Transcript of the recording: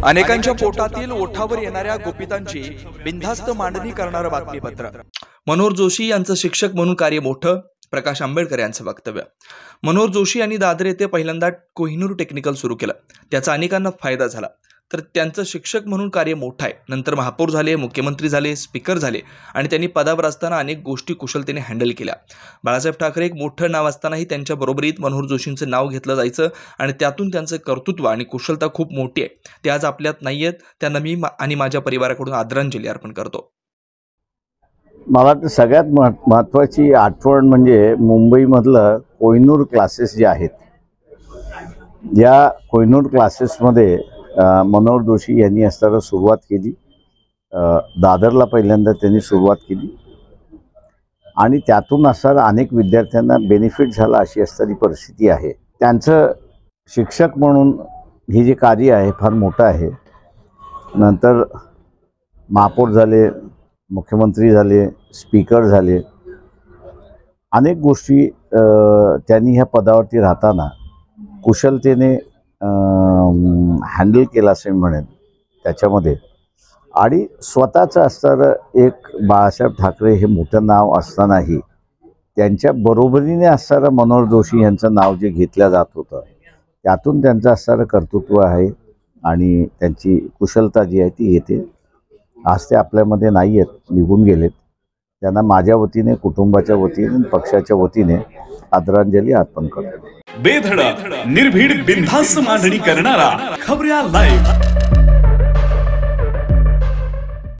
अनेकांच्या पोटातील ओठावर येणाऱ्या गुपितांची बिनधास्त मांडणी करणारं बातमीपत्र। मनोहर जोशी यांचं शिक्षक म्हणून कार्य मोठं, प्रकाश आंबेडकर यांचं वक्तव्य। मनोहर जोशी यांनी दादर येथे पहिल्यांदा कोहिनूर टेक्निकल सुरू केलं, त्याचा अनेकांना फायदा झाला। तर त्यांचं शिक्षक म्हणून कार्य मोठं आहे। नंतर महापौर झाले, मुख्यमंत्री झाले, स्पीकर झाले आणि त्यांनी पदावर असताना अनेक गोष्टी कुशलतेने हँडल केल्या। बाळासाहेब ठाकरे एक मोठं नाव असतानाही त्यांच्या बरोबरीत मनोहर जोशींचं नाव घेतलं जायचं आणि त्यातून त्यांचं कर्तृत्व आणि कुशलता खूप मोठी आहे। ते आज आपल्यात नाहीयेत, त्यांना मी आणि माझ्या परिवाराकडून आदरांजली अर्पण करतो। मला तर सगळ्यात महत्त्वाची आठवण म्हणजे मुंबईमधलं कोहिनूर क्लासेस जे आहेत, या कोहिनूर क्लासेसमध्ये मनोहर जोशी यांनी असताना सुरुवात केली। दादरला पहिल्यांदा त्यांनी सुरुवात केली आणि त्यातून असताना अनेक विद्यार्थ्यांना बेनिफिट झाला अशी असणारी परिस्थिती आहे। त्यांचं शिक्षक म्हणून हे जे कार्य आहे फार मोठं आहे। नंतर महापौर झाले, मुख्यमंत्री झाले, स्पीकर झाले, अनेक गोष्टी त्यांनी ह्या पदावरती राहताना कुशलतेने हँडल केला असे म्हणेन त्याच्यामध्ये। आणि स्वतःचं असणारं एक बाळासाहेब ठाकरे हे मोठं नाव असतानाही त्यांच्या बरोबरीने असणारं मनोहर जोशी यांचं नाव जे घेतलं जात होतं, त्यातून त्यांचं असणारं कर्तृत्व आहे आणि त्यांची कुशलता जी आहे ती येते। आज ते आपल्यामध्ये नाही आहेत, निघून गेलेत। त्यांना माझ्या वतीने, कुटुंबाच्या वतीने, पक्षाच्या वतीने आदरांजली अर्पण करतो। बेधडक, निर्भीड, बिनधास्त मांडणी करणारा खबऱ्या लाईव्ह।